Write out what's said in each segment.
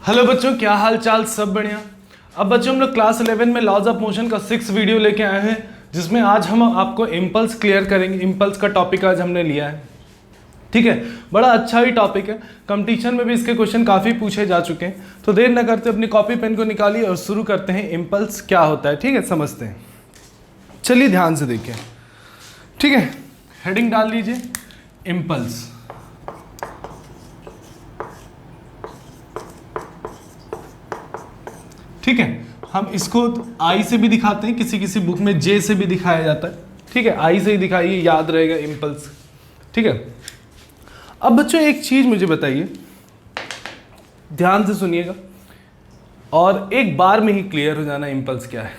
Hello बच्चों, क्या हाल चाल? सब बढ़िया। अब बच्चों हम लोग क्लास 11 में लॉज ऑफ मोशन का 6 वीडियो लेके आए हैं, जिसमें आज हम आपको इम्पल्स क्लियर करेंगे। इम्पल्स का टॉपिक आज हमने लिया है, ठीक है। बड़ा अच्छा ही टॉपिक है, कंपटीशन में भी इसके क्वेश्चन काफ़ी पूछे जा चुके हैं। तो देर न करते अपनी कॉपी पेन को निकालिए और शुरू करते हैं। इम्पल्स क्या होता है, ठीक है, समझते हैं। चलिए ध्यान से देखिए, ठीक है। हेडिंग डाल लीजिए, इम्पल्स। ठीक है, हम इसको आई से भी दिखाते हैं, किसी किसी बुक में जे से भी दिखाया जाता है, ठीक है। आई से ही दिखाइए, याद रहेगा इम्पल्स, ठीक है। अब बच्चों एक चीज मुझे बताइए, ध्यान से सुनिएगा और एक बार में ही क्लियर हो जाना इम्पल्स क्या है।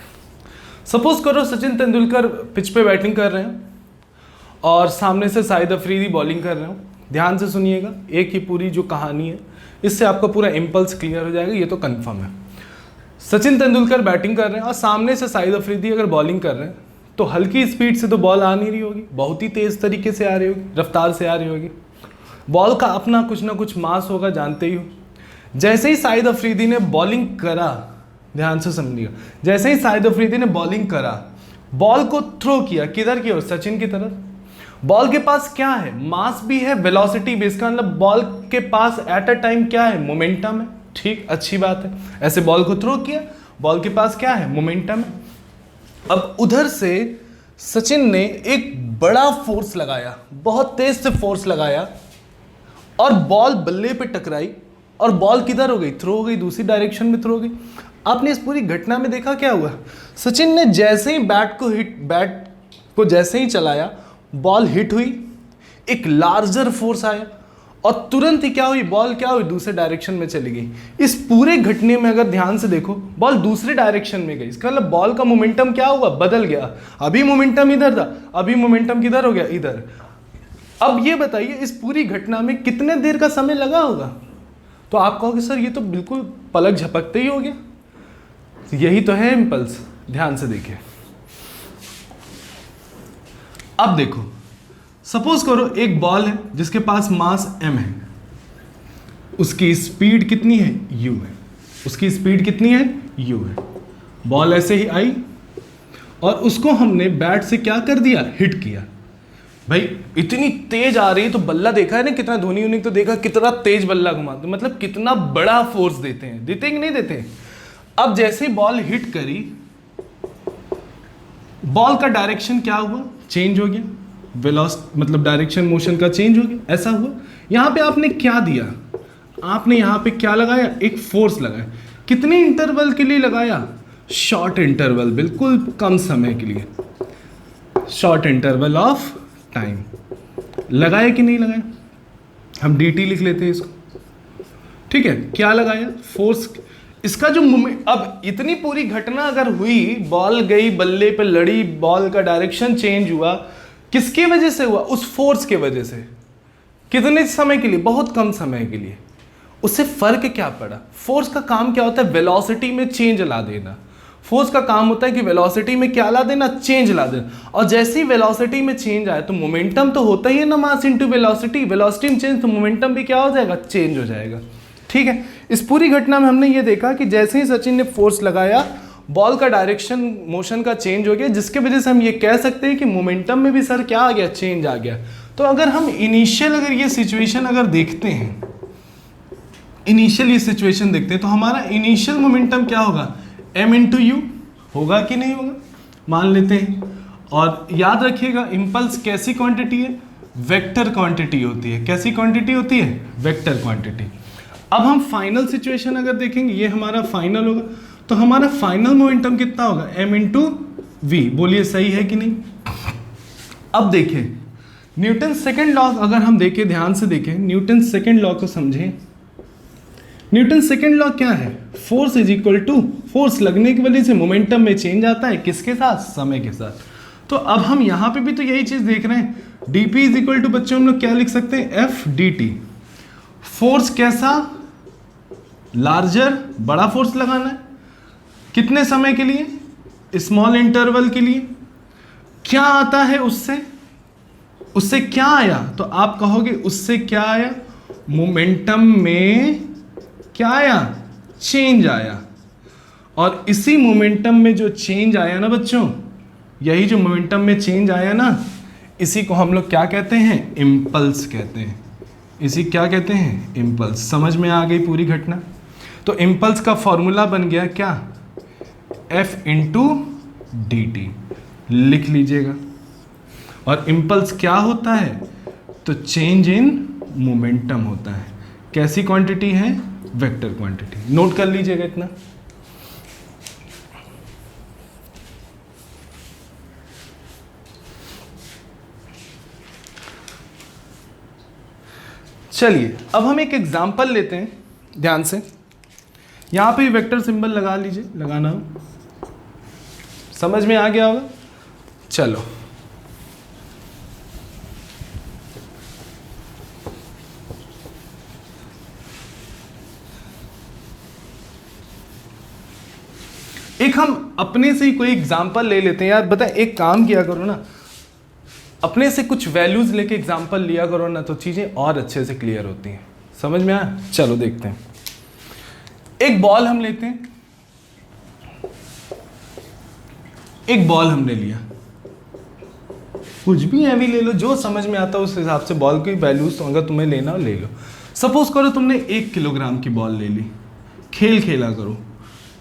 सपोज करो सचिन तेंदुलकर पिच पे बैटिंग कर रहे हैं और सामने से शाहिद अफरीदी बॉलिंग कर रहे हो। ध्यान से सुनिएगा, एक ही पूरी जो कहानी है, इससे आपका पूरा इम्पल्स क्लियर हो जाएगा, ये तो कंफर्म है। सचिन तेंदुलकर बैटिंग कर रहे हैं और सामने से शाहिद अफरीदी अगर बॉलिंग कर रहे हैं तो हल्की स्पीड से तो बॉल आ नहीं रही होगी, बहुत ही तेज़ तरीके से आ रही होगी, रफ्तार से आ रही होगी। बॉल का अपना कुछ ना कुछ मास होगा, जानते ही हो। जैसे ही शाहिद अफरीदी ने बॉलिंग करा, ध्यान से समझिएगा, जैसे ही शाहिद अफरीदी ने बॉलिंग करा, बॉल को थ्रो किया, किधर की ओर? सचिन की तरफ। बॉल के पास क्या है? मास भी है, वेलोसिटी भी। इसका मतलब बॉल के पास एट अ टाइम क्या है? मोमेंटम है। ठीक, अच्छी बात है। ऐसे बॉल को थ्रो किया, बॉल के पास क्या है? मोमेंटम है। अब उधर से सचिन ने एक बड़ा फोर्स लगाया, बहुत तेज से फोर्स लगाया और बॉल बल्ले पे टकराई और बॉल किधर हो गई? थ्रो हो गई, दूसरी डायरेक्शन में थ्रो हो गई। आपने इस पूरी घटना में देखा क्या हुआ? सचिन ने जैसे ही बैट को जैसे ही चलाया, बॉल हिट हुई, एक लार्जर फोर्स आया और तुरंत ही क्या हुई? बॉल क्या हुई? दूसरे डायरेक्शन में चली गई। इस पूरे घटने में अगर ध्यान से देखो, बॉल दूसरे डायरेक्शन में गई। इसका मतलब बॉल का मोमेंटम क्या हुआ? बदल गया। अभी मोमेंटम इधर था, अभी मोमेंटम किधर हो गया? इधर। अब ये बताइए, इस पूरी घटना में कितने देर का समय लगा होगा? तो आप कहोगे सर ये तो बिल्कुल पलक झपकते ही हो गया। यही तो है इम्पल्स। ध्यान से देखिए, अब देखो, सपोज करो एक बॉल है जिसके पास मास m है, उसकी स्पीड कितनी है? u है। उसकी स्पीड कितनी है? u है। बॉल ऐसे ही आई और उसको हमने बैट से क्या कर दिया? हिट किया। भाई इतनी तेज आ रही है, तो बल्ला देखा है ना कितना, धोनी उन्हीं तो देखा कितना तेज बल्ला घुमाते, मतलब कितना बड़ा फोर्स देते हैं, देते कि नहीं देते? अब जैसे बॉल हिट करी, बॉल का डायरेक्शन क्या हुआ? चेंज हो गया। मतलब डायरेक्शन मोशन का चेंज हो गया, ऐसा हुआ। यहां पे आपने क्या दिया? आपने यहां पे क्या लगाया? एक फोर्स लगाया। कितने इंटरवल के लिए लगाया? शॉर्ट इंटरवल, बिल्कुल कम समय के लिए, शॉर्ट इंटरवल ऑफ टाइम। लगाया कि नहीं लगाया? हम dt लिख लेते हैं इसको, ठीक है। क्या लगाया? फोर्स। इसका जो मूवमेंट, अब इतनी पूरी घटना अगर हुई, बॉल गई बल्ले पे लड़ी, बॉल का डायरेक्शन चेंज हुआ, किसकी वजह से हुआ? उस फोर्स के वजह से। कितने समय के लिए? बहुत कम समय के लिए। उससे फर्क क्या पड़ा? फोर्स का काम क्या होता है? वेलोसिटी में चेंज ला देना। फोर्स का काम होता है कि वेलोसिटी में क्या ला देना? चेंज ला देना। और जैसे ही वेलोसिटी में चेंज आए तो मोमेंटम तो होता ही है ना, मास इनटू वेलोसिटी। वेलोसिटी में चेंज तो मोमेंटम भी क्या हो जाएगा? चेंज हो जाएगा, ठीक है। इस पूरी घटना में हमने ये देखा कि जैसे ही सचिन ने फोर्स लगाया, बॉल का डायरेक्शन मोशन का चेंज हो गया, जिसके वजह से हम ये कह सकते हैं कि मोमेंटम में भी सर क्या आ गया? चेंज आ गया। तो अगर हम इनिशियल अगर ये सिचुएशन अगर देखते हैं, इनिशियल ये सिचुएशन देखते हैं, तो हमारा इनिशियल मोमेंटम क्या होगा? m इंटू यू होगा कि नहीं होगा? मान लेते हैं। और याद रखिएगा, इम्पल्स कैसी क्वांटिटी है? वेक्टर क्वांटिटी होती है। कैसी क्वांटिटी होती है? Vector quantity. अब हम फाइनल सिचुएशन अगर देखेंगे, ये हमारा फाइनल होगा, तो हमारा फाइनल मोमेंटम कितना होगा? m into v. बोलिए सही है कि नहीं? अब देखें, न्यूटन सेकंड लॉ अगर हम देखें, ध्यान से देखें, न्यूटन सेकंड लॉ को समझें। न्यूटन सेकंड लॉ क्या है? Force is equal to, force लगने की वजह से मोमेंटम में चेंज आता है, किसके साथ? समय के साथ। तो अब हम यहां पे भी तो यही चीज देख रहे हैं। dp इज इक्वल टू, बच्चों हम लोग क्या लिख सकते हैं? f dt। फोर्स कैसा? लार्जर, बड़ा फोर्स लगाना है। कितने समय के लिए? स्मॉल इंटरवल के लिए। क्या आता है उससे? उससे क्या आया? तो आप कहोगे उससे क्या आया? मोमेंटम में क्या आया? चेंज आया, और इसी मोमेंटम में जो चेंज आया ना बच्चों, यही जो मोमेंटम में चेंज आया ना, इसी को हम लोग क्या कहते हैं, इम्पल्स कहते हैं। इसी क्या कहते हैं, इम्पल्स। समझ में आ गई पूरी घटना। तो इम्पल्स का फॉर्मूला बन गया क्या, F इंटू डी टी, लिख लीजिएगा। और इम्पल्स क्या होता है, तो चेंज इन मोमेंटम होता है। कैसी क्वांटिटी है, वेक्टर क्वांटिटी। नोट कर लीजिएगा इतना। चलिए अब हम एक एग्जांपल लेते हैं ध्यान से। यहां पे वेक्टर सिंबल लगा लीजिए, लगाना हो, समझ में आ गया होगा। चलो एक हम अपने से ही कोई एग्जांपल ले लेते हैं यार। बता, एक काम किया करो ना, अपने से कुछ वैल्यूज लेके एग्जांपल लिया करो ना, तो चीजें और अच्छे से क्लियर होती हैं। समझ में आया। चलो देखते हैं। एक बॉल हम लेते हैं, एक बॉल हमने लिया, कुछ भी हैवी ले लो, जो समझ में आता है उस हिसाब से बॉल की वैल्यूज अगर तुम्हें लेना हो ले लो। सपोज करो तुमने 1 किलोग्राम की बॉल ले ली, खेल खेला करो,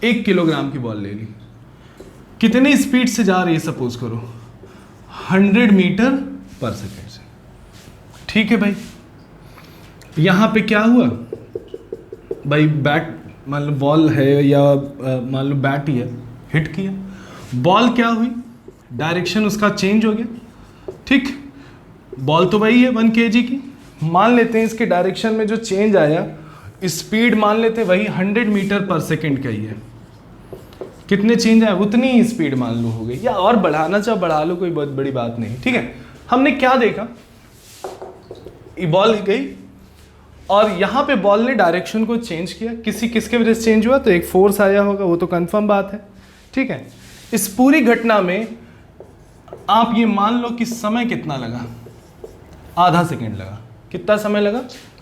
1 किलोग्राम की बॉल ले ली, कितनी स्पीड से जा रही है, सपोज करो 100 मीटर पर सेकेंड से। ठीक है भाई, यहां पे क्या हुआ भाई, बैट मान लो बॉल है या मान लो बैट ही है, हिट किया, बॉल क्या हुई, डायरेक्शन उसका चेंज हो गया। ठीक, बॉल तो वही है 1 kg की, मान लेते हैं इसके डायरेक्शन में जो चेंज आया, स्पीड मान लेते हैं वही 100 मीटर पर सेकेंड का ही है। कितने चेंज आए, उतनी ही स्पीड मान लो हो गई, या और बढ़ाना चाहो बढ़ा लो, कोई बहुत बड़ी बात नहीं। ठीक है, हमने क्या देखा, ये बॉल गई और यहां पे बॉल ने डायरेक्शन को चेंज किया। किसके वजह से चेंज हुआ, तो एक फोर्स आया होगा, वो तो कंफर्म बात है। ठीक है, इस पूरी घटना में आप ये मान लो कि समय कितना लगा, आधा सेकेंड लगा। कितना समय लगा,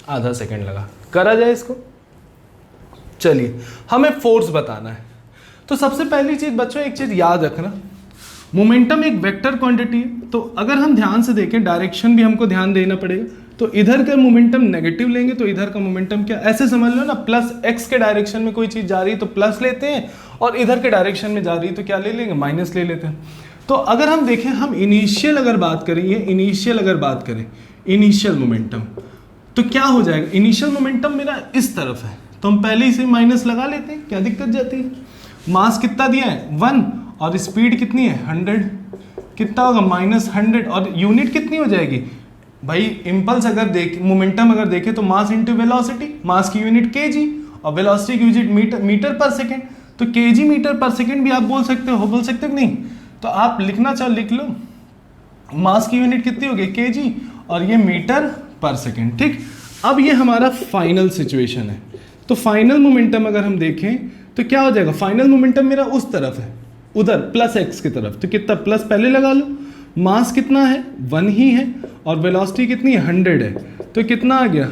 आधा सेकेंड लगा। करा जाए इसको। चलिए हमें फोर्स बताना है। तो सबसे पहली चीज बच्चों, एक चीज याद रखना, मोमेंटम एक वेक्टर क्वांटिटी है। तो अगर हम ध्यान से देखें, डायरेक्शन भी हमको ध्यान देना पड़ेगा। तो इधर का मोमेंटम नेगेटिव लेंगे तो इधर का मोमेंटम क्या, ऐसे समझ लो ना, प्लस एक्स के डायरेक्शन में कोई चीज जा रही है तो प्लस लेते हैं, और इधर के डायरेक्शन में जा रही है तो क्या ले लेंगे, माइनस ले लेते हैं। तो अगर हम देखें, हम इनिशियल अगर बात करें, ये इनिशियल अगर बात करें, इनिशियल मोमेंटम, तो क्या हो जाएगा, इनिशियल मोमेंटम मेरा इस तरफ है, तो हम पहले ही से माइनस लगा लेते हैं, क्या दिक्कत जाती है। मास कितना दिया है 1, और स्पीड कितनी है 100, कितना होगा -100, और यूनिट कितनी हो जाएगी भाई, इम्पल्स अगर देख, मोमेंटम अगर देखें तो मास इंटू वेलोसिटी, मास की यूनिट केजी और वेलोसिटी की यूनिट मीटर पर सेकेंड। तो केजी मीटर पर सेकेंड भी आप बोल सकते हो, बोल सकते हो नहीं, तो आप लिखना चाहो लिख लो, मास की यूनिट कितनी होगी केजी, और ये मीटर पर सेकेंड। ठीक, अब ये हमारा फाइनल सिचुएशन है। तो फाइनल मोमेंटम अगर हम देखें तो क्या हो जाएगा, फाइनल मोमेंटम मेरा उस तरफ है, उधर प्लस एक्स की तरफ, तो कितना प्लस पहले लगा लो, मास कितना है 1 ही है, और वेलोसिटी कितनी है 100 है, तो कितना आ गया,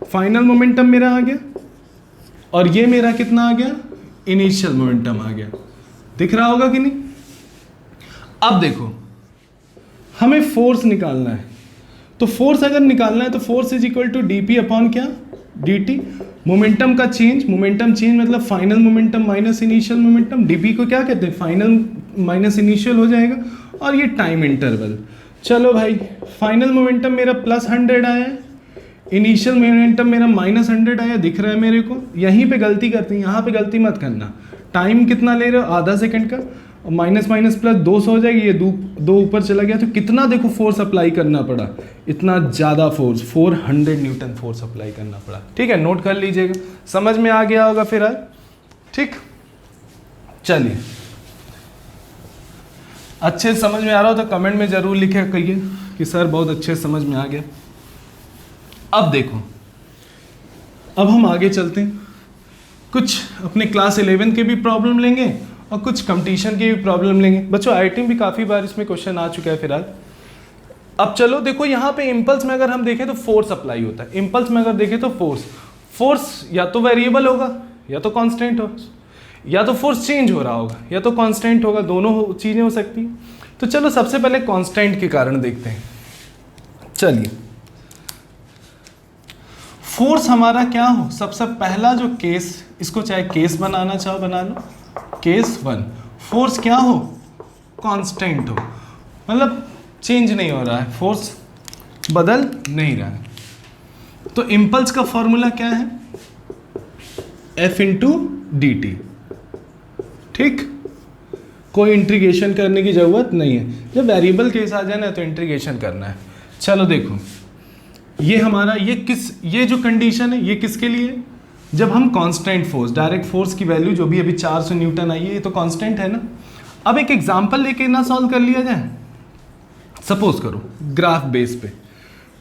फाइनल मोमेंटम मेरा आ गया, और ये मेरा कितना आ गया, इनिशियल मोमेंटम आ गया। दिख रहा होगा कि नहीं। अब देखो हमें फोर्स निकालना है, तो फोर्स अगर निकालना है तो force is equal to d p upon क्या, डी टी। मोमेंटम का चेंज, मोमेंटम चेंज मतलब final momentum minus initial momentum, dp को क्या कहते हैं, फाइनल माइनस इनिशियल हो जाएगा, और ये टाइम इंटरवल। चलो भाई, फाइनल मोमेंटम मेरा +100 आया है, इनिशियल मोमेंटम मेरा -100 आया, दिख रहा है मेरे को। यहीं पे गलती करते हैं, यहाँ पे गलती मत करना। टाइम कितना ले रहे हो, आधा सेकंड का, और माइनस माइनस प्लस 200 हो जाएगी, ये दो ऊपर चला गया, तो कितना देखो फोर्स अप्लाई करना पड़ा, इतना ज़्यादा फोर्स, 400 न्यूटन फोर्स अप्लाई करना पड़ा। ठीक है, नोट कर लीजिएगा, समझ में आ गया होगा फिर आज। ठीक, चलिए, अच्छे समझ में आ रहा हो तो कमेंट में ज़रूर लिखे कहिए कि सर बहुत अच्छे समझ में आ गया। अब देखो, अब हम आगे चलते हैं, कुछ अपने क्लास 11 के भी प्रॉब्लम लेंगे और कुछ कंपटीशन की भी प्रॉब्लम लेंगे। बच्चों IIT में भी काफ़ी बार इसमें क्वेश्चन आ चुका है फिलहाल। अब चलो देखो, यहाँ पे इम्पल्स में अगर हम देखें तो फोर्स अप्लाई होता है, इम्पल्स में अगर देखें तो फोर्स या तो वेरिएबल होगा या तो कांस्टेंट हो, या तो फोर्स चेंज हो रहा होगा, या तो कांस्टेंट होगा, दोनों चीज़ें हो सकती हैं। तो चलो सबसे पहले कांस्टेंट के कारण देखते हैं। चलिए, फोर्स हमारा क्या हो, सबसे पहला जो केस, इसको चाहे केस बनाना चाहो बना लो, केस 1, फोर्स क्या हो, कांस्टेंट हो, मतलब चेंज नहीं हो रहा है, फोर्स बदल नहीं रहा है। तो इम्पल्स का फॉर्मूला क्या है, F इंटू डी टी। ठीक, कोई इंटीग्रेशन करने की जरूरत नहीं है, जब वेरिएबल केस आ जाए ना तो इंटीग्रेशन करना है। चलो देखो, ये हमारा ये जो कंडीशन है ये किसके लिए, जब हम कांस्टेंट फोर्स, डायरेक्ट फोर्स की वैल्यू जो भी अभी 400 न्यूटन आई है, ये तो कांस्टेंट है ना। अब एक एग्जांपल लेके ना सॉल्व कर लिया जाए। सपोज करो ग्राफ बेस पे,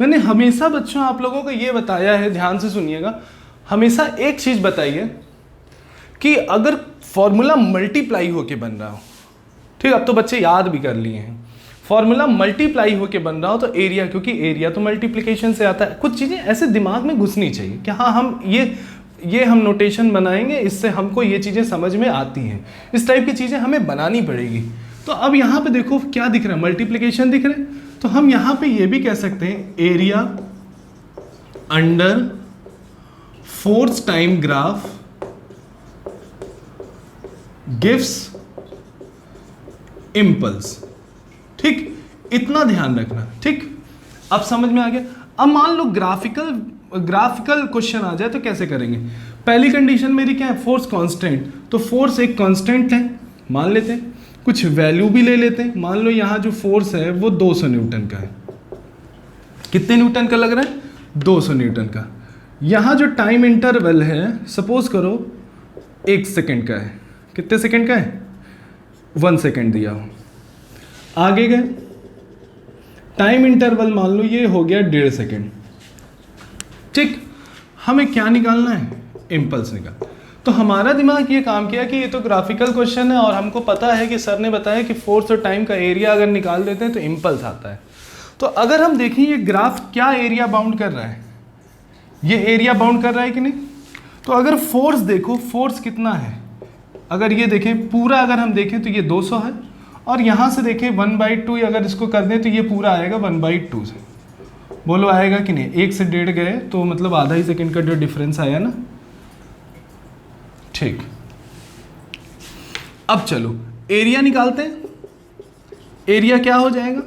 मैंने हमेशा बच्चों आप लोगों को ये बताया है, ध्यान से सुनिएगा, हमेशा एक चीज बताई है कि अगर फॉर्मूला मल्टीप्लाई होके बन रहा हो, ठीक, अब तो बच्चे याद भी कर लिए हैं, फॉर्मूला मल्टीप्लाई होके बन रहा हो तो एरिया, क्योंकि एरिया तो मल्टीप्लिकेशन से आता है, कुछ चीज़ें ऐसे दिमाग में घुसनी चाहिए कि हाँ हम ये हम नोटेशन बनाएंगे, इससे हमको ये चीज़ें समझ में आती हैं, इस टाइप की चीज़ें हमें बनानी पड़ेगी। तो अब यहाँ पे देखो क्या दिख रहा है, मल्टीप्लिकेशन दिख रहा है, तो हम यहाँ पे ये भी कह सकते हैं area under force time graph gives impulse. ठीक, इतना ध्यान रखना। ठीक, अब समझ में आ गया। अब मान लो ग्राफिकल क्वेश्चन आ जाए तो कैसे करेंगे। पहली कंडीशन मेरी क्या है, फोर्स कांस्टेंट, तो फोर्स एक कांस्टेंट है मान लेते हैं, कुछ वैल्यू भी ले लेते हैं। मान लो यहाँ जो फोर्स है वो 200 न्यूटन का है। कितने न्यूटन का लग रहा है, 200 न्यूटन का। यहाँ जो टाइम इंटरवल है सपोज करो 1 सेकेंड का है। कितने सेकेंड का है, 1 सेकेंड दिया हो। आगे गए, टाइम इंटरवल मान लो ये हो गया 1.5 सेकेंड। ठीक, हमें क्या निकालना है, इम्पल्स निकाल। तो हमारा दिमाग ये काम किया कि ये तो ग्राफिकल क्वेश्चन है और हमको पता है कि सर ने बताया कि फोर्स और टाइम का एरिया अगर निकाल देते हैं तो इम्पल्स आता है। तो अगर हम देखें ये ग्राफ क्या एरिया बाउंड कर रहा है, ये एरिया बाउंड कर रहा है कि नहीं। तो अगर फोर्स देखो, फोर्स कितना है, अगर ये देखें पूरा, अगर हम देखें तो ये 200 है, और यहाँ से देखें 1/2, अगर इसको कर दें तो ये पूरा आएगा 1/2 से। बोलो आएगा कि नहीं, 1 से 1.5 गए तो मतलब आधा ही सेकेंड का जो डिफरेंस आया ना। ठीक, अब चलो एरिया निकालते हैं। एरिया क्या हो जाएगा,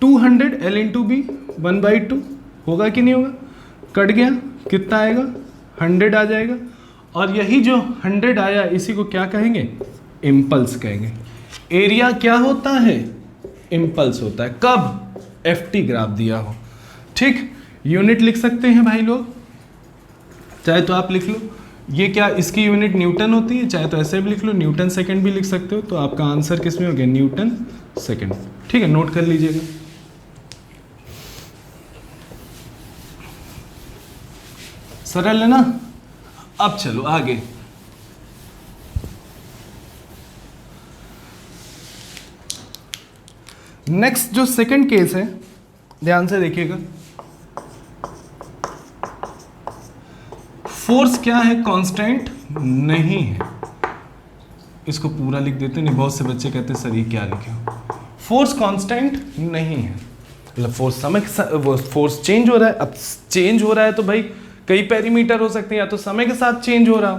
200 L इंटू बी 1/2 होगा कि नहीं होगा, कट गया, कितना आएगा 100 आ जाएगा। और यही जो 100 आया इसी को क्या कहेंगे, इम्पल्स कहेंगे। एरिया क्या होता है, इम्पल्स होता है, कब, FT ग्राफ दिया हो। ठीक, यूनिट लिख सकते हैं भाई लोग, चाहे तो आप लिख लो ये क्या, इसकी यूनिट न्यूटन होती है, चाहे तो ऐसे भी लिख लो, न्यूटन सेकंड भी लिख सकते हो। तो आपका आंसर किस में हो गया, न्यूटन सेकंड। ठीक है, नोट कर लीजिएगा। सरल है ना। अब चलो आगे, नेक्स्ट जो सेकंड केस है ध्यान से देखिएगा। फोर्स क्या है, कांस्टेंट नहीं है। इसको पूरा लिख देते नहीं, बहुत से बच्चे कहते हैं सर ये क्या लिखे हो। फोर्स कांस्टेंट नहीं है, मतलब फोर्स समय फोर्स चेंज हो रहा है। अब चेंज हो रहा है तो भाई कई पैरामीटर हो सकते हैं, या तो समय के साथ चेंज हो रहा,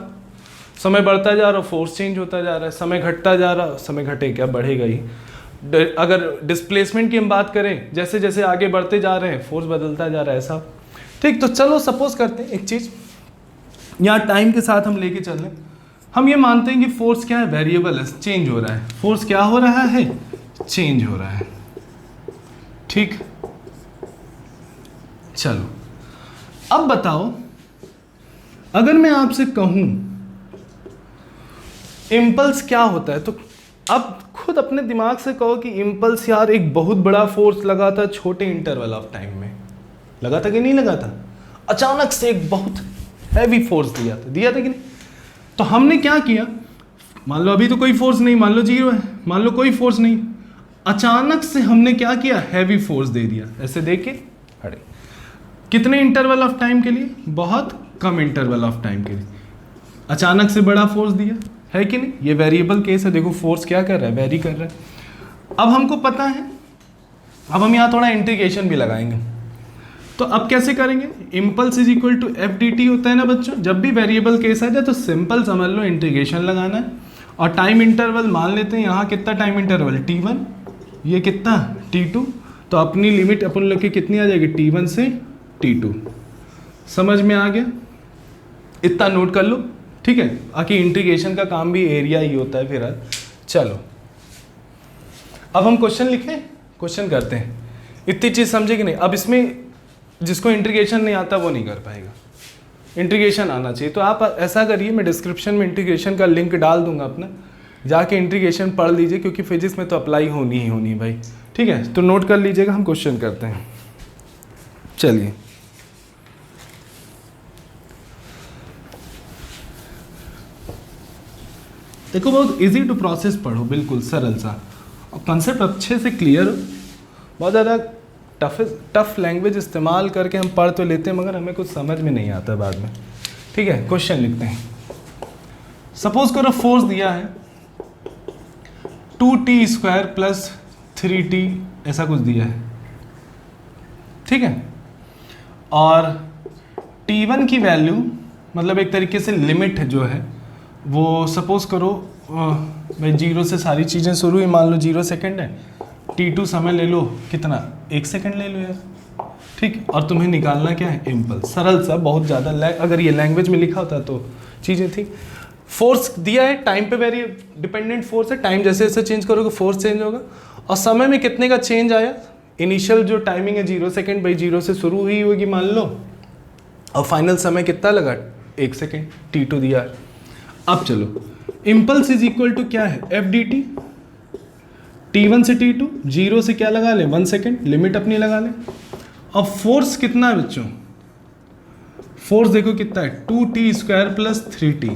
समय बढ़ता जा रहा, फोर्स चेंज होता जा रहा है, समय घटता जा रहा, समय घटे क्या बढ़ेगा ही। अगर डिस्प्लेसमेंट की हम बात करें, जैसे जैसे आगे बढ़ते जा रहे हैं फोर्स बदलता जा रहा है ऐसा। ठीक, तो चलो सपोज करते हैं एक चीज़, यहाँ टाइम के साथ हम लेके चल रहे हैं। हम ये मानते हैं कि फोर्स क्या है, वेरिएबल है, चेंज हो रहा है। फोर्स क्या हो रहा है, चेंज हो रहा है। ठीक, चलो अब बताओ, अगर मैं आपसे कहूं इम्पल्स क्या होता है, तो अब खुद अपने दिमाग से कहो कि इम्पल्स यार एक बहुत बड़ा फोर्स लगा था छोटे इंटरवल ऑफ टाइम में, लगा था कि नहीं लगा था। अचानक से एक बहुत हैवी फोर्स दिया था कि नहीं। तो हमने क्या किया, मान लो अभी तो कोई फोर्स नहीं, मान लो 0 है, मान लो कोई फोर्स नहीं, अचानक से हमने क्या किया, हैवी फोर्स दे दिया। ऐसे देख के कितने इंटरवल ऑफ टाइम के लिए, बहुत कम इंटरवल ऑफ टाइम के लिए। अचानक से बड़ा फोर्स दिया है कि नहीं, ये वेरिएबल केस है, देखो फोर्स क्या कर रहा है, वेरी कर रहा है। अब हमको पता है, अब हम यहाँ थोड़ा इंटीग्रेशन भी लगाएंगे। तो अब कैसे करेंगे, impulse is equal to F d t होता है ना बच्चों, जब भी वेरिएबल केस आ जाए तो सिंपल समझ लो इंटीग्रेशन लगाना है। और टाइम इंटरवल मान लेते हैं यहाँ कितना टाइम इंटरवल t1, ये कितना t2, तो अपनी लिमिट अपन लोग की कितनी आ जाएगी t1 से t2। समझ में आ गया, इतना नोट कर लो, ठीक है। आखिर इंटीग्रेशन का काम भी एरिया ही होता है फिर। चलो अब हम क्वेश्चन लिखें, क्वेश्चन करते हैं। इतनी चीज़ समझे कि नहीं। अब इसमें जिसको इंटीग्रेशन नहीं आता वो नहीं कर पाएगा, इंटीग्रेशन आना चाहिए। तो आप ऐसा करिए, मैं डिस्क्रिप्शन में इंटीग्रेशन का लिंक डाल दूंगा अपना, जाके इंटीग्रेशन पढ़ लीजिए, क्योंकि फिजिक्स में तो अप्लाई होनी ही होनी है भाई, ठीक है। तो नोट कर लीजिएगा, हम क्वेश्चन करते हैं। चलिए देखो, बहुत इजी टू प्रोसेस पढ़ो, बिल्कुल सरल सा, और कंसेप्ट अच्छे से क्लियर हो। बहुत ज़्यादा टफ लैंग्वेज इस्तेमाल करके हम पढ़ तो लेते हैं, मगर हमें कुछ समझ में नहीं आता बाद में, ठीक है। क्वेश्चन लिखते हैं। सपोज करो फोर्स दिया है 2t² प्लस 3t, ऐसा कुछ दिया है, ठीक है। और t1 की वैल्यू, मतलब एक तरीके से लिमिट जो है वो सपोज करो भाई 0 से सारी चीज़ें शुरू ही, मान लो 0 सेकेंड है, t2 समय ले लो कितना, 1 सेकेंड ले लो यार, ठीक। और तुम्हें निकालना क्या है, इम्पल्स। सरल सा, बहुत ज़्यादा अगर ये लैंग्वेज में लिखा होता तो चीज़ें थी। फोर्स दिया है, टाइम पे वेरी डिपेंडेंट फोर्स है, टाइम जैसे जैसे चेंज करोगे फोर्स चेंज होगा। और समय में कितने का चेंज आया, इनिशियल जो टाइमिंग है 0 सेकेंड, भाई 0 से शुरू हुई होगी मान लो, और फाइनल समय कितना लगा, 1 सेकेंड, t2 दिया है। अब चलो, इम्पल्स इज इक्वल टू क्या है, एफ डी टी, t1 से t2, 0 से क्या लगा ले, 1 सेकेंड, लिमिट अपनी लगा ले। और फोर्स कितना है बच्चों, फोर्स देखो कितना है, 2t² प्लस 3t,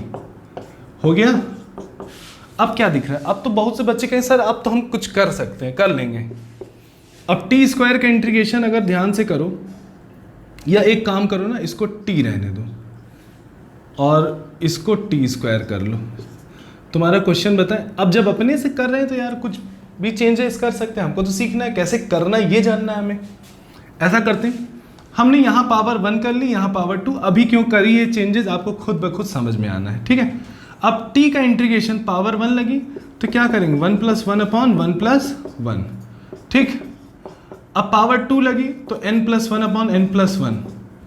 हो गया। अब क्या दिख रहा है, अब तो बहुत से बच्चे कहें सर अब तो हम कुछ कर सकते हैं, कर लेंगे। अब t² का इंटीग्रेशन अगर ध्यान से करो, या एक काम करो ना, इसको t रहने दो और इसको t² कर लो, तुम्हारा क्वेश्चन बताए। अब जब अपने से कर रहे हैं तो यार कुछ भी चेंजेस कर सकते हैं, हमको तो सीखना है कैसे करना है, ये जानना है हमें। ऐसा करते हैं, हमने यहाँ पावर 1 कर ली, यहाँ पावर 2, अभी क्यों करी ये चेंजेस आपको खुद ब खुद समझ में आना है, ठीक है। अब t का इंटीग्रेशन पावर 1 लगी तो क्या करेंगे, 1 + 1 अपॉन 1 + 1, ठीक। अब पावर 2 लगी तो n + 1 अपॉन n + 1,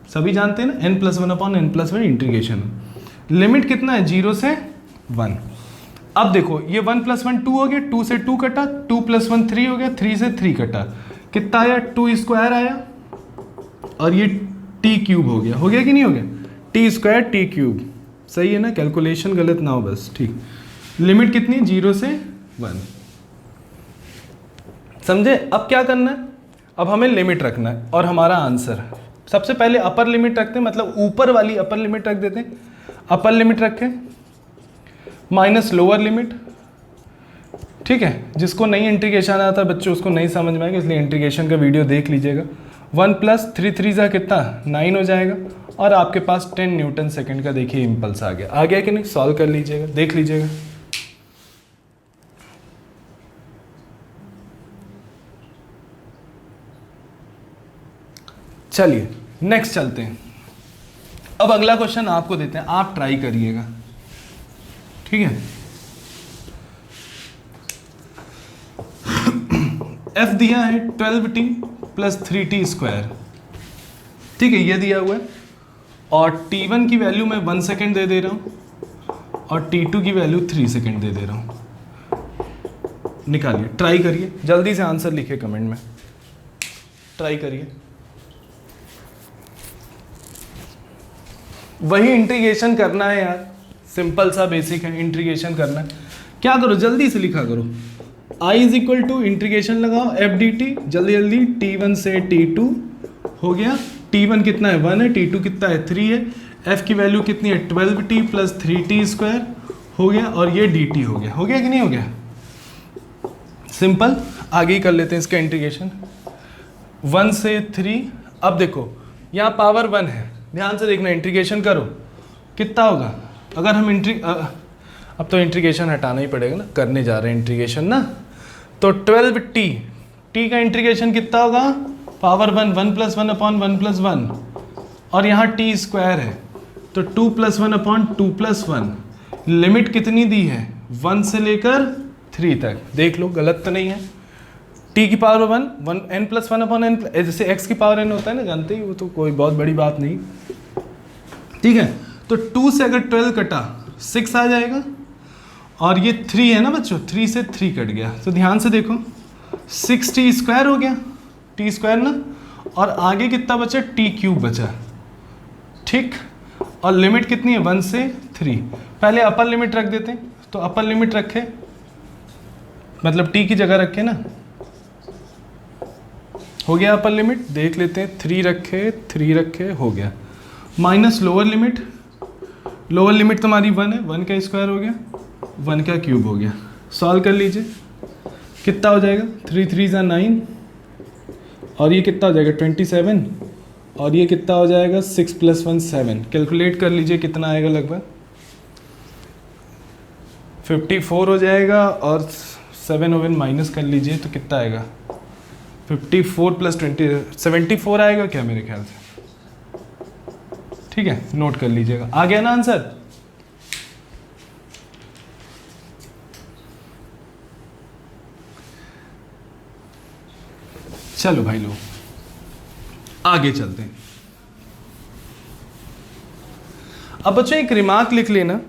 सभी जानते हैं ना, n + 1 upon n + 1 integration. Limit कितना है, 0 से 1। अब देखो ये 1 + 1 2 हो गया, 2 से 2 कटा, 2 + 1 3 हो गया, 3 से 3 कटा, कितना आया, 2² आया, और ये t³ हो गया कि नहीं हो गया, t² t³, सही है ना, कैलकुलेशन गलत ना हो बस, ठीक। लिमिट कितनी, 0 से 1, समझे। अब क्या करना है, अब हमें लिमिट रखना है, और हमारा आंसर सबसे पहले अपर लिमिट रखते हैं, मतलब ऊपर वाली अपर लिमिट रख देते हैं। अपर लिमिट रखें माइनस लोअर लिमिट, ठीक है। जिसको नहीं इंटीग्रेशन आता बच्चों उसको नहीं समझ में आएगा, इसलिए इंटीग्रेशन का वीडियो देख लीजिएगा। 1 + 3 3 सा कितना, 9 हो जाएगा, और आपके पास 10 न्यूटन सेकंड का देखिए इम्पल्स आ गया कि नहीं, सॉल्व कर लीजिएगा, देख लीजिएगा। चलिए नेक्स्ट चलते हैं। अब अगला क्वेश्चन आपको देते हैं, आप ट्राई करिएगा, ठीक है। F दिया है 12t प्लस 3t², ठीक है, ये दिया हुआ है। और t1 की वैल्यू मैं 1 सेकेंड दे रहा हूँ, और t2 की वैल्यू 3 सेकेंड दे रहा हूँ। निकालिए, ट्राई करिए, जल्दी से आंसर लिखिए कमेंट में, ट्राई करिए। वही इंटीग्रेशन करना है यार, सिंपल सा बेसिक है, इंटीग्रेशन करना है। क्या करो, जल्दी से लिखा करो, I = इंटीग्रेशन लगाओ एफ डी टी, जल्दी जल्दी, t1 से t2 हो गया, t1 कितना है 1 है, t2 कितना है 3 है, f की वैल्यू कितनी है 12t प्लस 3t² हो गया, और ये dt हो गया कि नहीं हो गया, सिंपल। आगे ही कर लेते हैं इसका इंटीग्रेशन, 1 से 3। अब देखो यहाँ पावर 1 है, ध्यान से देखना, इंटीग्रेशन करो कितना होगा अगर हम अब तो इंटीग्रेशन हटाना ही पड़ेगा ना, करने जा रहे हैं इंटीग्रेशन ना, तो 12t, t का इंटीग्रेशन कितना होगा, पावर 1, 1 + 1 अपॉन 1 + 1, और यहाँ t स्क्वायर है तो 2 + 1 अपॉन 2 + 1, लिमिट कितनी दी है 1 से लेकर 3 तक, देख लो गलत तो नहीं है। t की पावर 1 n + 1 अपॉन n, जैसे x की पावर n होता है ना, जानते ही, वो तो कोई बहुत बड़ी बात नहीं, ठीक है। तो 2 से अगर 12 कटा 6 आ जाएगा, और ये 3 है ना बच्चों, 3 से 3 कट गया, तो ध्यान से देखो 6t स्क्वायर हो गया, t स्क्वायर ना, और आगे कितना बचा, t³ बचा, ठीक। और लिमिट कितनी है 1 से 3, पहले अपर लिमिट रख देते हैं, तो अपर लिमिट रखे, मतलब t की जगह रखे ना, हो गया अपर लिमिट, देख लेते हैं, 3 रखे हो गया, माइनस लोअर लिमिट तुम्हारी 1 है, 1 का स्क्वायर हो गया, 1 का क्यूब हो गया, सॉल्व कर लीजिए, कितना हो जाएगा, 3 3 = 9, और ये कितना हो जाएगा 27, और ये कितना हो जाएगा 6 + 1 7, कैलकुलेट कर लीजिए कितना आएगा, लगभग 54 हो जाएगा, और 7 ओवन माइनस कर लीजिए तो कितना आएगा, 54 + 20 74 आएगा क्या मेरे ख्याल से, ठीक है, नोट कर लीजिएगा। आ गया ना आंसर, चलो भाई लोग आगे चलते हैं। अब बच्चों एक रिमार्क लिख लेना,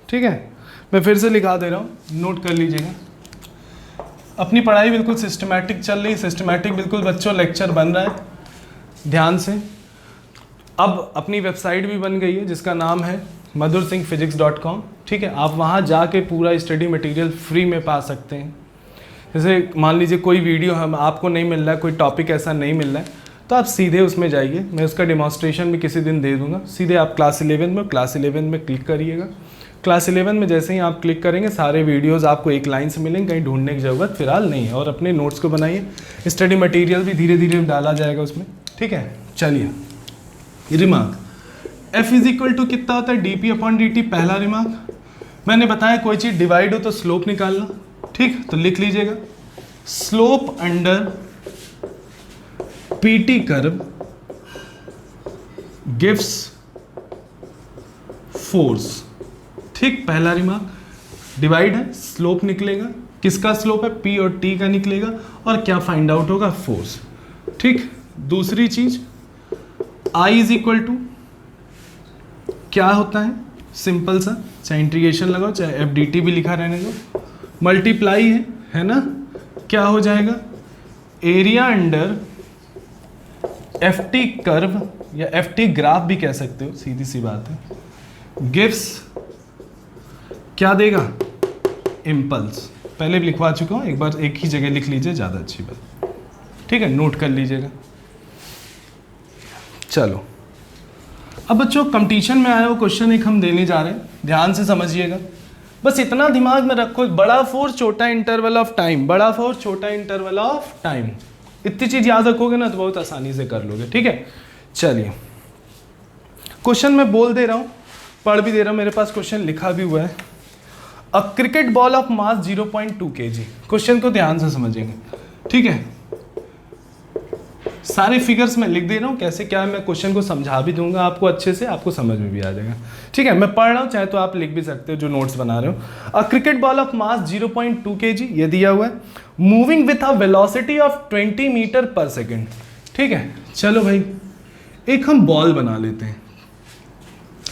ठीक है, मैं फिर से लिखा दे रहा हूँ, नोट कर लीजिएगा। अपनी पढ़ाई बिल्कुल सिस्टमैटिक चल रही, सिस्टमैटिक बिल्कुल बच्चों लेक्चर बन रहा है, ध्यान से। अब अपनी वेबसाइट भी बन गई है जिसका नाम है madhursinghphysics.com, ठीक है, आप वहाँ जाके पूरा स्टडी मटेरियल फ्री में पा सकते हैं। जैसे मान लीजिए कोई वीडियो हम आपको नहीं मिल रहा है, कोई टॉपिक ऐसा नहीं मिल रहा है, तो आप सीधे उसमें जाइए, मैं उसका डेमोन्स्ट्रेशन भी किसी दिन दे दूंगा। सीधे आप क्लास 11 में क्लिक करिएगा। क्लास 11 में जैसे ही आप क्लिक करेंगे सारे वीडियोस आपको एक लाइन से मिलेंगे, कहीं ढूंढने की ज़रूरत फिलहाल नहीं है। और अपने नोट्स को बनाइए, स्टडी मटेरियल भी धीरे धीरे डाला जाएगा उसमें, ठीक है। चलिए रिमार्क, F = कितना होता है, dp/dt, पहला रिमार्क। मैंने बताया कोई चीज़ डिवाइड हो तो स्लोप निकालना, ठीक, तो लिख लीजिएगा, slope under PT curve gives force, ठीक, पहला रिमार्क। डिवाइड है, स्लोप निकलेगा, किसका स्लोप है, P और T का निकलेगा, और क्या फाइंड आउट होगा, फोर्स, ठीक। दूसरी चीज I = क्या होता है, सिंपल सा, चाहे इंटीग्रेशन लगाओ चाहे FDT भी लिखा रहने दो, मल्टीप्लाई है ना, क्या हो जाएगा, एरिया अंडर FT कर्व, या FT ग्राफ भी कह सकते हो, सीधी सी बात है, गिव्स क्या देगा, इम्पल्स। पहले भी लिखवा चुका हूँ, एक बार एक ही जगह लिख लीजिए, ज़्यादा अच्छी बात, ठीक है, नोट कर लीजिएगा। चलो अब बच्चों कंपटीशन में आया वो क्वेश्चन एक हम देने जा रहे हैं, ध्यान से समझिएगा। बस इतना दिमाग में रखो, बड़ा फोर्स छोटा इंटरवल ऑफ टाइम, बड़ा फोर्स छोटा इंटरवल ऑफ टाइम, इतनी चीज याद रखोगे ना तो बहुत आसानी से कर लोगे, ठीक है। चलिए क्वेश्चन मैं बोल दे रहा हूँ, पढ़ भी दे रहा हूँ, मेरे पास क्वेश्चन लिखा भी हुआ है। A cricket ball of mass 0.2 kg, question को ध्यान से समझेंगे, ठीक है। सारे फिगर्स मैं लिख दे रहा हूँ, कैसे क्या है मैं क्वेश्चन को समझा भी दूंगा आपको अच्छे से, आपको समझ में भी आ जाएगा, ठीक है। मैं पढ़ रहा हूँ, चाहे तो आप लिख भी सकते हो जो नोट्स बना रहे हो। A cricket ball of mass 0.2 kg, ये दिया हुआ है, moving with a velocity of 20 metre per second, ठीक है। चलो भाई एक हम बॉल बना लेते हैं,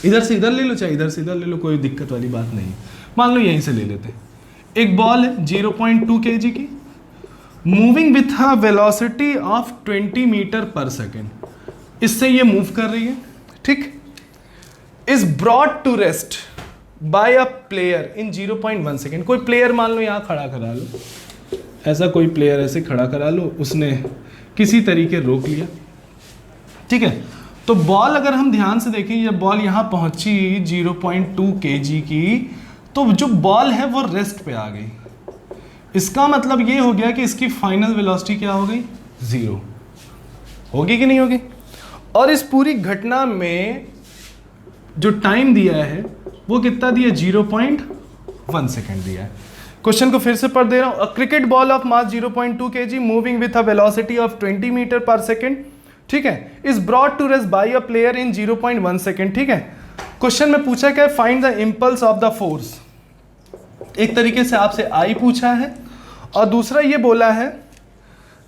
इधर से इधर ले लो चाहे इधर से इधर ले लो, कोई दिक्कत वाली बात नहीं। मान लो यहीं से ले लेते हैं, एक बॉल है 0.2 kg की, moving with a velocity of 20 metre per second, इससे ये मूव कर रही है, ठीक। Is brought to rest by a player in 0.1 second, कोई प्लेयर मान लो यहाँ खड़ा करा लो, ऐसा कोई प्लेयर ऐसे खड़ा करा लो, उसने किसी तरीके रोक लिया, ठीक है। तो बॉल अगर हम ध्यान से देखें, जब बॉल यहाँ पहुंची 0.2 kg की, तो जो बॉल है वो रेस्ट पे आ गई, इसका मतलब ये हो गया कि इसकी फाइनल वेलोसिटी क्या हो गई, 0 होगी कि नहीं होगी। और इस पूरी घटना में जो टाइम दिया है वो कितना दिया 0.1 सेकेंड दिया है। क्वेश्चन को फिर से पढ़ दे रहा हूँ। A cricket ball of mass 0.2 kg moving with a velocity of 20 metre per second, ठीक है, is brought to rest by a player in 0.1 second, ठीक है। क्वेश्चन में पूछा क्या है, find the impulse of the force. एक तरीके से आपसे आई पूछा है और दूसरा ये बोला है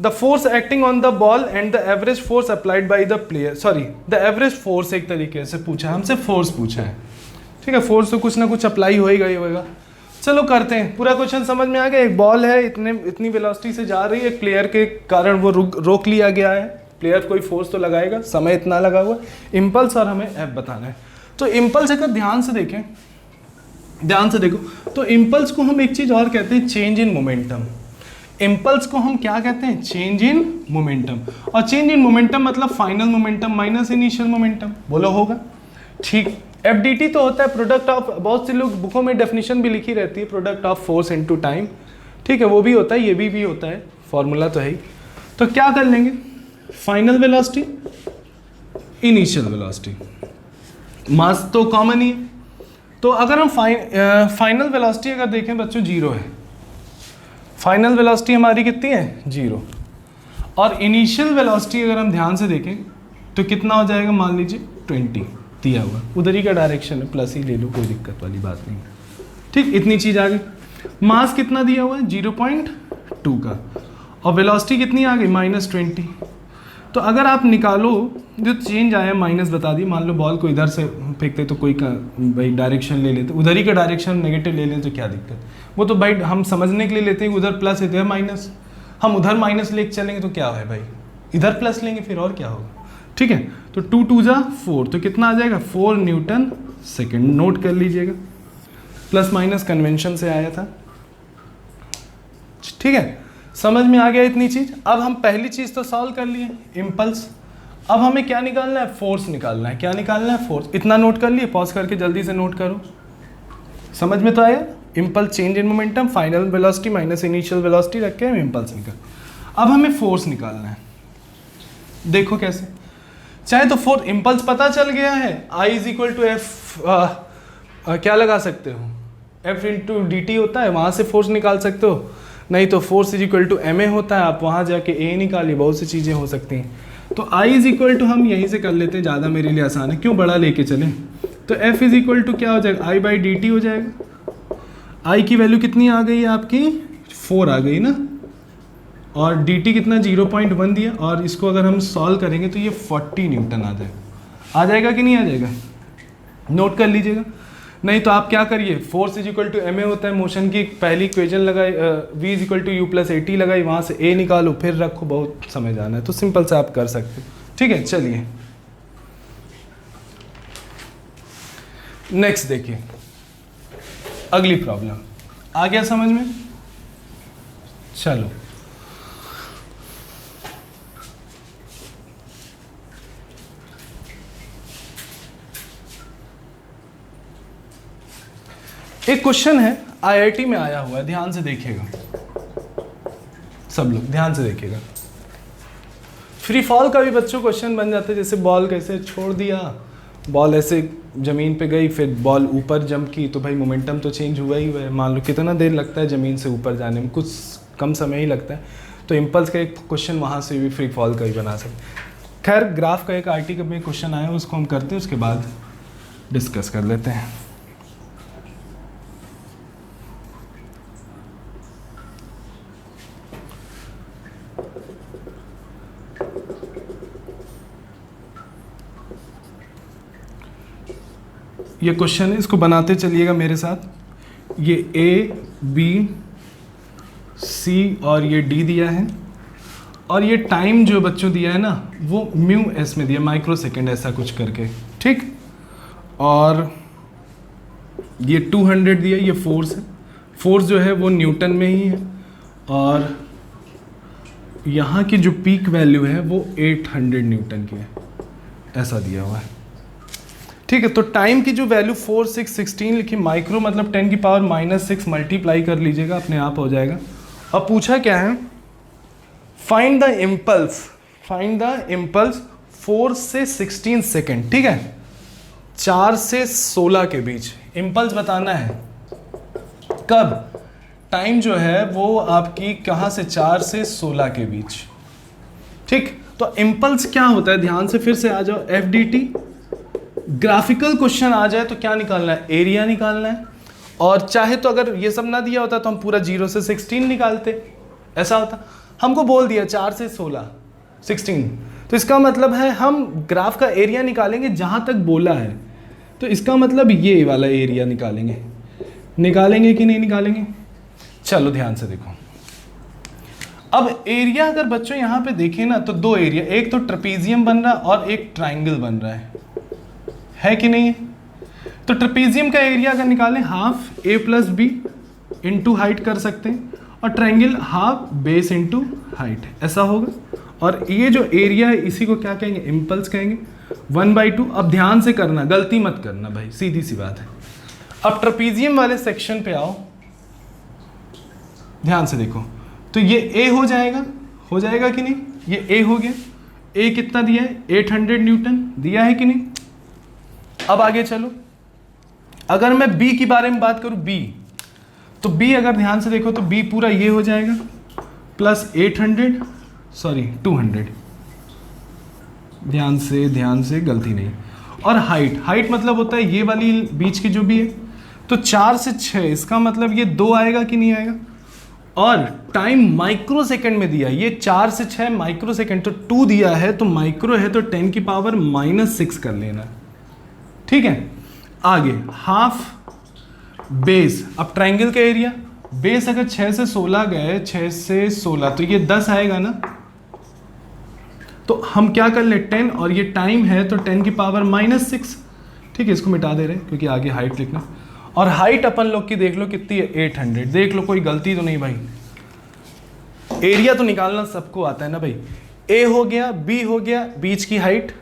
the force acting on the ball and the average force applied by the player, sorry the average force एक तरीके से पूछा है, हमसे फोर्स पूछा है, ठीक है। फोर्स तो कुछ ना कुछ अप्लाई होएगा ही होएगा। चलो करते हैं, पूरा क्वेश्चन समझ में आ गया। एक बॉल है, इतनी वेलोसिटी से जा रही है, एक प्लेयर के कारण वो रोक लिया गया है। प्लेयर कोई फोर्स तो लगाएगा, समय इतना लगा हुआ, इम्पल्स और हमें एफ बताना है। तो इम्पल्स अगर ध्यान से देखें, ध्यान से देखो, तो इम्पल्स को हम एक चीज़ और कहते हैं, चेंज इन मोमेंटम। इम्पल्स को हम क्या कहते हैं, चेंज इन मोमेंटम। और चेंज इन मोमेंटम मतलब final momentum minus initial momentum, बोलो होगा, ठीक। FDT तो होता है प्रोडक्ट ऑफ, बहुत से लोग बुकों में डेफिनेशन भी लिखी रहती है, product of force into time, ठीक है, वो भी होता है, ये भी होता है, फॉर्मूला तो है ही। तो क्या कर लेंगे, फाइनल वेलोसिटी, इनिशियल वेलोसिटी, मास तो कॉमन ही है। तो अगर हम फाइनल वेलोसिटी अगर देखें बच्चों 0 है, फाइनल वेलोसिटी हमारी कितनी है 0, और इनिशियल वेलोसिटी अगर हम ध्यान से देखें तो कितना हो जाएगा, मान लीजिए 20 दिया हुआ, उधर ही का डायरेक्शन है, प्लस ही ले लो, कोई दिक्कत वाली बात नहीं, ठीक। इतनी चीज़ आ गई। मास कितना दिया हुआ है 0.2 का, और वेलोसिटी कितनी आ गई -20। तो अगर आप निकालो जो चेंज आया, माइनस बता दी, मान लो बॉल को इधर से फेंकते तो कोई भाई डायरेक्शन ले लेते, उधर ही का डायरेक्शन नेगेटिव ले लें तो क्या दिक्कत, वो तो भाई हम समझने के लिए लेते हैं, उधर प्लस इधर माइनस, हम उधर माइनस लेके चलेंगे तो क्या है भाई, इधर प्लस लेंगे फिर और क्या होगा, ठीक है। तो 2 2 जा 4, तो कितना आ जाएगा 4 न्यूटन सेकेंड, नोट कर लीजिएगा, प्लस माइनस कन्वेंशन से आया था, ठीक है। समझ में आ गया इतनी चीज। अब हम पहली चीज तो सॉल्व कर लिए, इम्पल्स। अब हमें क्या निकालना है, फोर्स निकालना है। क्या निकालना है, फोर्स। इतना नोट कर लिए, पॉज करके जल्दी से नोट करो, समझ में तो आया। Impulse change in momentum, final velocity minus initial velocity रख के हम इम्पल्स निकाल। अब हमें फोर्स निकालना है, देखो कैसे। चाहे तो फोर्स, इम्पल्स पता चल गया है, I is equal to F, क्या लगा सकते हो, F इंटू dt होता है, वहाँ से फोर्स निकाल सकते हो। नहीं तो force is equal to ma होता है, आप वहाँ जाके a निकालिए, बहुत सी चीज़ें हो सकती हैं। तो I इज इक्वल टू हम यहीं से कर लेते हैं, ज़्यादा मेरे लिए आसान है, क्यों बड़ा लेके चलें। तो F इज इक्वल टू क्या हो जाएगा, I बाई dt हो जाएगा। I की वैल्यू कितनी आ गई है आपकी, 4 आ गई ना, और dt कितना 0.1 दिया, और इसको अगर हम सॉल्व करेंगे तो ये 40 न्यूटन आ जाएगा कि नहीं आ जाएगा, नोट कर लीजिएगा। नहीं तो आप क्या करिए, force is equal to ma होता है, मोशन की पहली इक्वेशन लगाई, v is equal to u plus at लगाई, वहाँ से a निकालो, फिर रखो, बहुत समय जाना है, तो सिंपल से आप कर सकते हो, ठीक है। चलिए नेक्स्ट देखिए, अगली प्रॉब्लम आ गया समझ में। चलो एक क्वेश्चन है, IIT में आया हुआ है, ध्यान से देखिएगा सब लोग, ध्यान से देखिएगा। फ्री फॉल का भी बच्चों क्वेश्चन बन जाता है, जैसे बॉल कैसे छोड़ दिया, बॉल ऐसे ज़मीन पे गई, फिर बॉल ऊपर जंप की, तो भाई मोमेंटम तो चेंज हुआ ही हुआ है। मान लो कितना देर लगता है ज़मीन से ऊपर जाने में, कुछ कम समय ही लगता है, तो इम्पल्स का एक क्वेश्चन वहाँ से भी फ्री फॉल का ही बना सकते। खैर ग्राफ का एक आर्टिकल में क्वेश्चन आया, उसको हम करते हैं, उसके बाद डिस्कस कर लेते हैं। ये क्वेश्चन है, इसको बनाते चलिएगा मेरे साथ। ये A, B, C और ये D दिया है, और ये टाइम जो बच्चों दिया है ना, वो μs में दिया, माइक्रो सेकेंड ऐसा कुछ करके, ठीक। और ये 200 दिया, ये फोर्स है, फोर्स जो है वो न्यूटन में ही है, और यहाँ की जो पीक वैल्यू है वो 800 न्यूटन की है, ऐसा दिया हुआ है, ठीक है। तो टाइम की जो वैल्यू 4 6 16 लिखी, माइक्रो मतलब 10 की पावर -6 मल्टीप्लाई कर लीजिएगा, अपने आप हो जाएगा। अब पूछा क्या है, find the impulse, find the impulse 4 से 16 सेकेंड, ठीक है, 4 से 16 के बीच, इम्पल्स बताना है कब, टाइम जो है वो आपकी कहाँ से 4 से 16 के बीच। ठीक, तो इम्पल्स क्या होता है, ध्यान से फिर से आ जाओ। FDT ग्राफिकल क्वेश्चन आ जाए तो क्या निकालना है, एरिया निकालना है। और चाहे तो अगर ये सब ना दिया होता तो हम पूरा 0 से 16 निकालते, ऐसा होता। हमको बोल दिया 4 से 16 16, तो इसका मतलब है हम ग्राफ का एरिया निकालेंगे जहाँ तक बोला है। तो इसका मतलब ये वाला एरिया निकालेंगे कि नहीं निकालेंगे। चलो ध्यान से देखो, अब एरिया अगर बच्चों यहाँ पे देखें ना तो दो एरिया, एक तो ट्रेपीजियम बन रहा है और एक ट्राइंगल बन रहा है कि नहीं है। तो ट्रेपीजियम का एरिया अगर निकालें half a plus B into height कर सकते हैं, और triangle half base into height, ऐसा होगा। और ये जो एरिया है इसी को क्या कहेंगे, इम्पल्स कहेंगे, 1/2। अब ध्यान से करना, गलती मत करना भाई, सीधी सी बात है। अब ट्रेपीजियम वाले सेक्शन पे आओ, ध्यान से देखो, तो ये a हो जाएगा कि नहीं, ये a हो गया। a कितना दिया है, 800 न्यूटन दिया है कि नहीं। अब आगे चलो, अगर मैं b के बारे में बात करूं, b, तो b अगर ध्यान से देखो तो b पूरा ये हो जाएगा प्लस 200, ध्यान से गलती नहीं। और हाइट मतलब होता है ये वाली बीच की जो भी है, तो 4 से 6, इसका मतलब ये 2 आएगा कि नहीं आएगा। और टाइम माइक्रो सेकंड में दिया, ये 4 से 6 माइक्रो सेकंड, तो 2 दिया है तो माइक्रो है तो 10 की पावर -6 कर लेना, ठीक है। आगे हाफ बेस, अब ट्राइंगल का एरिया, बेस अगर 6 से 16 गए, 6 से 16 तो ये 10 आएगा ना। तो हम क्या कर ले 10, और ये टाइम है तो 10 की पावर -6, ठीक है। इसको मिटा दे रहे हैं क्योंकि आगे हाइट लिखना। और हाइट अपन लोग की देख लो कितनी है, 800, देख लो कोई गलती तो नहीं भाई। एरिया तो निकालना सबको आता है ना भाई। ए हो गया, बी हो गया, बीच की हाइट,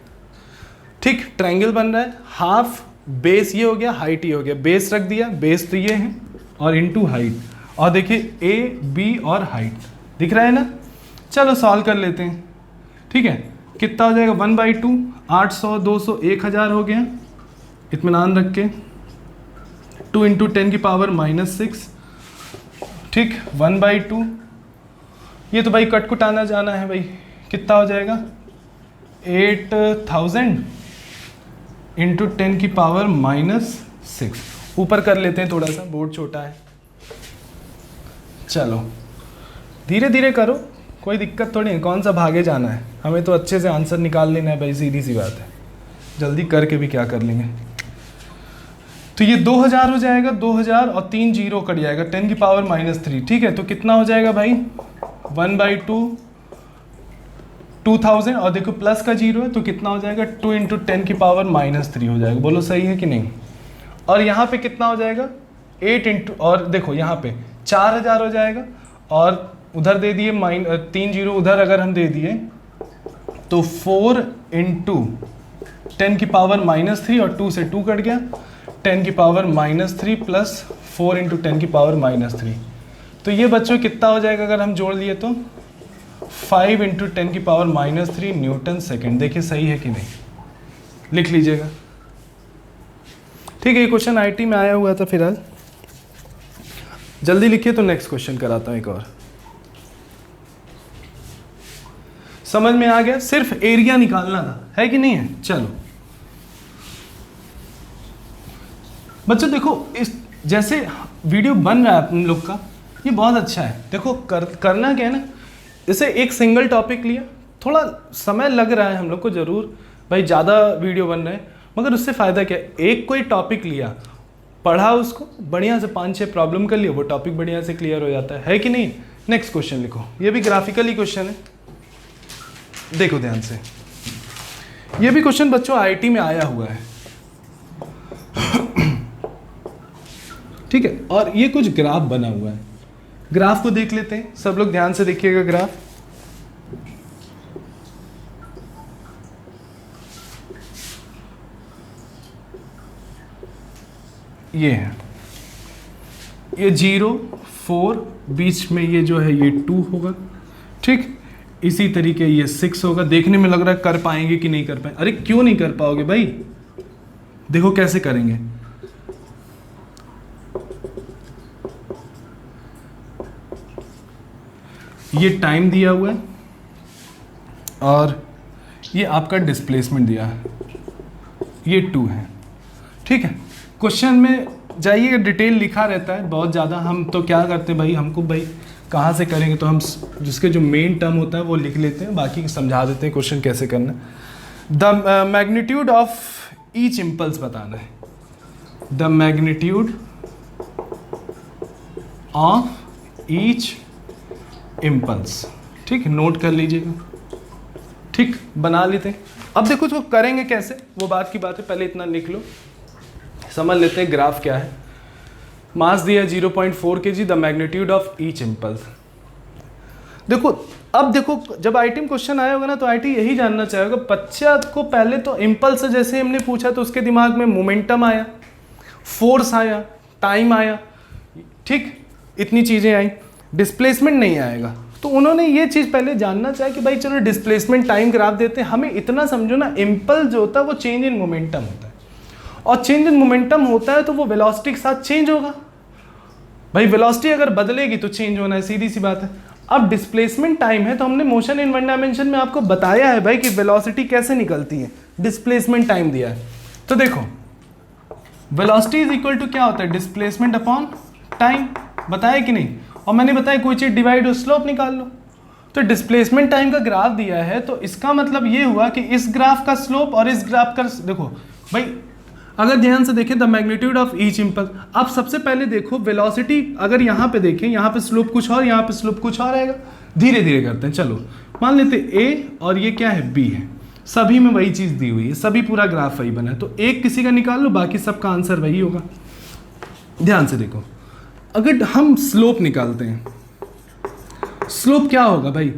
ठीक, ट्रायंगल बन रहा है, हाफ बेस ये हो गया, हाइट ये हो गया, बेस रख दिया, बेस तो ये है, और इनटू हाइट। और देखिए ए बी और हाइट दिख रहा है ना। चलो सॉल्व कर लेते हैं, ठीक है। कितना हो जाएगा, 1/2, 800, 200, 1000 हो गया, इत्मीनान रख के। 2 × 10 की पावर -6, ठीक, 1/2। ये तो भाई कटकुटाना जाना है भाई, कितना हो जाएगा 8000 × 10 की पावर -6। ऊपर कर लेते हैं, थोड़ा सा बोर्ड छोटा है। चलो धीरे धीरे करो, कोई दिक्कत थोड़ी है, कौन सा भागे जाना है, हमें तो अच्छे से आंसर निकाल लेना है भाई, सीधी सी बात है। जल्दी करके भी क्या कर लेंगे। तो ये 2000 हो जाएगा, 2000 और 3 जीरो कट जाएगा, 10 की पावर -3, ठीक है। तो कितना हो जाएगा भाई 1/2, 2000, और देखो प्लस का जीरो है तो कितना हो जाएगा 2 × 10 की पावर -3 हो जाएगा। बोलो सही है कि नहीं। और यहाँ पे कितना हो जाएगा 8 × और देखो यहाँ पे 4000 हो जाएगा, और उधर दे दिए 3 जीरो उधर अगर हम दे दिए तो 4 × 10 की पावर -3, और 2 से 2 कट गया, 10 की पावर -3 प्लस 4 × 10 की पावर -3। तो ये बच्चों कितना हो जाएगा अगर हम जोड़ लिए तो 5 × 10 की पावर -3 न्यूटन सेकेंड। देखिए सही है कि नहीं, लिख लीजिएगा, ठीक है। ये क्वेश्चन आईटी में आया हुआ था फिलहाल। जल्दी लिखिए तो नेक्स्ट क्वेश्चन कराता हूँ एक और। समझ में आ गया, सिर्फ एरिया निकालना था, है कि नहीं है। चलो बच्चों देखो, इस जैसे वीडियो बन रहा है अपन लोग का, ये बहुत अच्छा है। देखो करना क्या है ना, जैसे एक सिंगल टॉपिक लिया, थोड़ा समय लग रहा है हम लोग को जरूर भाई, ज़्यादा वीडियो बन रहे हैं, मगर उससे फ़ायदा क्या है, एक कोई टॉपिक लिया, पढ़ा उसको बढ़िया से, 5-6 प्रॉब्लम कर लिया, वो टॉपिक बढ़िया से क्लियर हो जाता है कि नहीं। नेक्स्ट क्वेश्चन लिखो, ये भी ग्राफिकली क्वेश्चन है, देखो ध्यान से। ये भी क्वेश्चन बच्चों आईटी में आया हुआ है, ठीक है। और ये कुछ ग्राफ बना हुआ है, ग्राफ को देख लेते हैं, सब लोग ध्यान से देखिएगा। ग्राफ ये है, ये 0, 4, बीच में ये जो है ये 2 होगा, ठीक। इसी तरीके ये 6 होगा। देखने में लग रहा है कर पाएंगे कि नहीं कर पाएंगे, अरे क्यों नहीं कर पाओगे भाई, देखो कैसे करेंगे। ये टाइम दिया हुआ है और ये आपका डिस्प्लेसमेंट दिया है, ये 2 है। ठीक है, क्वेश्चन में जाइए, डिटेल लिखा रहता है बहुत ज़्यादा। हम तो क्या करते हैं भाई, हमको भाई कहाँ से करेंगे, तो हम जिसके जो मेन टर्म होता है वो लिख लेते हैं, बाकी समझा देते हैं क्वेश्चन कैसे करना है। The magnitude of each impulse बताना है, the magnitude of each impulse. ठीक, नोट कर लीजिएगा। ठीक, बना लेते हैं। अब देखो इसको करेंगे कैसे, वो बात की बात है, पहले इतना लिख लो, समझ लेते हैं ग्राफ क्या है। मास दिया 0.4 kg, the magnitude of each impulse. देखो अब देखो, जब आईटीएम क्वेश्चन आया होगा ना तो आईटी यही जानना चाहेगा बच्चा को, पहले तो इम्पल्स जैसे हमने पूछा तो उसके दिमाग में मोमेंटम आया, फोर्स आया, टाइम आया, ठीक, इतनी चीज़ें आई, डिस्प्लेसमेंट नहीं आएगा। तो उन्होंने ये चीज़ पहले जानना चाहे कि भाई चलो डिस्प्लेसमेंट टाइम ग्राफ देते हैं, हमें इतना समझो ना, इम्पल्स जो होता है वो चेंज इन मोमेंटम होता है, और चेंज इन मोमेंटम होता है तो वो वेलोसिटी के साथ चेंज होगा। भाई वेलोसिटी अगर बदलेगी तो चेंज होना है, सीधी सी बात है। अब डिस्प्लेसमेंट टाइम है तो हमने मोशन इन वन डायमेंशन में आपको बताया है भाई कि वेलोसिटी कैसे निकलती है, डिस्प्लेसमेंट टाइम दिया है। तो देखो वेलोसिटी इज इक्वल टू क्या होता है, डिस्प्लेसमेंट अपॉन टाइम, बताया कि नहीं। और मैंने बताया कोई चीज़ डिवाइड हो स्लोप निकाल लो। तो डिस्प्लेसमेंट टाइम का ग्राफ दिया है तो इसका मतलब ये हुआ कि इस ग्राफ का स्लोप और इस ग्राफ का, देखो भाई अगर ध्यान से देखें the magnitude of each impulse. अब सबसे पहले देखो वेलोसिटी, अगर यहाँ पे देखें, यहाँ पे स्लोप कुछ और, यहाँ पे स्लोप कुछ और आएगा। धीरे धीरे करते हैं, चलो मान लेते ए और ये क्या है, बी है, सभी में वही चीज़ दी हुई है, सभी पूरा ग्राफ वही बना है, तो एक किसी का निकाल लो, बाकी सबका आंसर वही होगा। ध्यान से देखो, अगर हम स्लोप निकालते हैं, स्लोप क्या होगा भाई,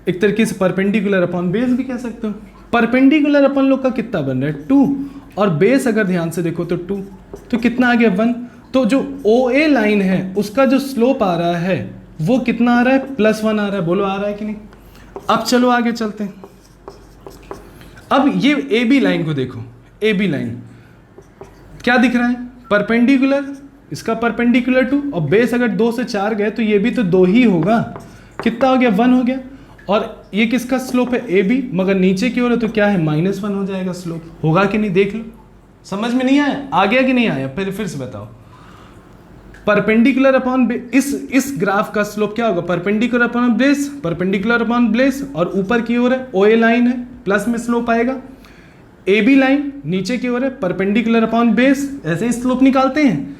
एक तरीके से परपेंडिकुलर अपॉन बेस भी कह सकते हो। परपेंडिकुलर अपन लोग का कितना बन रहा है 2, और बेस अगर ध्यान से देखो तो 2, तो कितना आ गया 1। तो जो ओ ए लाइन है उसका जो स्लोप आ रहा है वो कितना आ रहा है, +1 आ रहा है। बोलो आ रहा है कि नहीं। अब चलो आगे चलते हैं। अब ये ए बी लाइन को देखो, ए बी लाइन क्या दिख रहा है, परपेंडिकुलर, इसका परपेंडिकुलर 2, और बेस अगर 2 से 4 गए तो ये भी तो 2 ही होगा, कितना हो गया 1 हो गया। और ये किसका स्लोप है, ए बी, मगर नीचे की ओर है तो क्या है -1 हो जाएगा स्लोप, होगा कि नहीं देख लो। समझ में नहीं आया, आ गया कि नहीं आया, फिर से बताओ। परपेंडिकुलर अपॉन इस ग्राफ का स्लोप क्या होगा, perpendicular upon base, perpendicular upon base, और ऊपर की ओर है ओ ए लाइन है, प्लस में स्लोप आएगा। ए बी लाइन नीचे की ओर है, परपेंडिकुलर अपॉन बेस, ऐसे ही स्लोप निकालते हैं,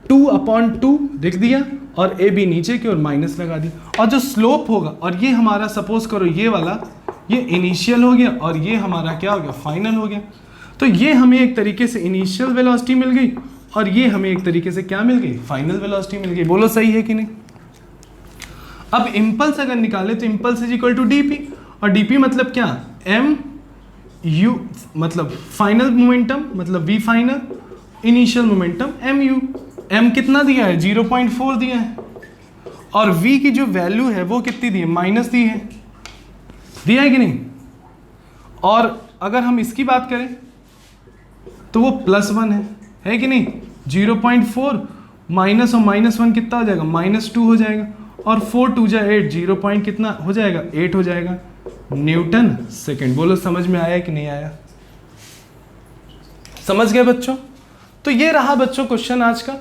2/2 लिख दिया, और ए बी नीचे की ओर माइनस लगा दी। और जो स्लोप होगा, और ये हमारा सपोज करो ये वाला, ये इनिशियल हो गया और ये हमारा क्या हो गया, फाइनल हो गया। तो ये हमें एक तरीके से इनिशियल वेलोसिटी मिल गई और ये हमें एक तरीके से क्या मिल गई, फाइनल वेलोसिटी मिल गई। बोलो सही है कि नहीं। अब इम्पल्स अगर निकाले तो impulse is equal to dp, और डीपी मतलब क्या, एम यू मतलब फाइनल मोमेंटम, मतलब v final, initial momentum m u. M कितना दिया है, 0.4 दिया है, और v की जो वैल्यू है वो कितनी दी है, माइनस दी है, दिया है कि नहीं। और अगर हम इसकी बात करें तो वो +1 है कि नहीं। 0.4 माइनस और -1 कितना हो जाएगा, -2 हो जाएगा, और 4 2 जा 8, 0 पॉइंट कितना हो जाएगा, 8 हो जाएगा न्यूटन सेकेंड। बोलो समझ में आया कि नहीं आया, समझ गए बच्चों। तो ये रहा बच्चों क्वेश्चन आज का,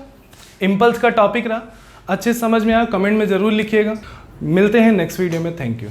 इम्पल्स का टॉपिक रहा। अच्छे समझ में आया, कमेंट में ज़रूर लिखिएगा। मिलते हैं नेक्स्ट वीडियो में, थैंक यू।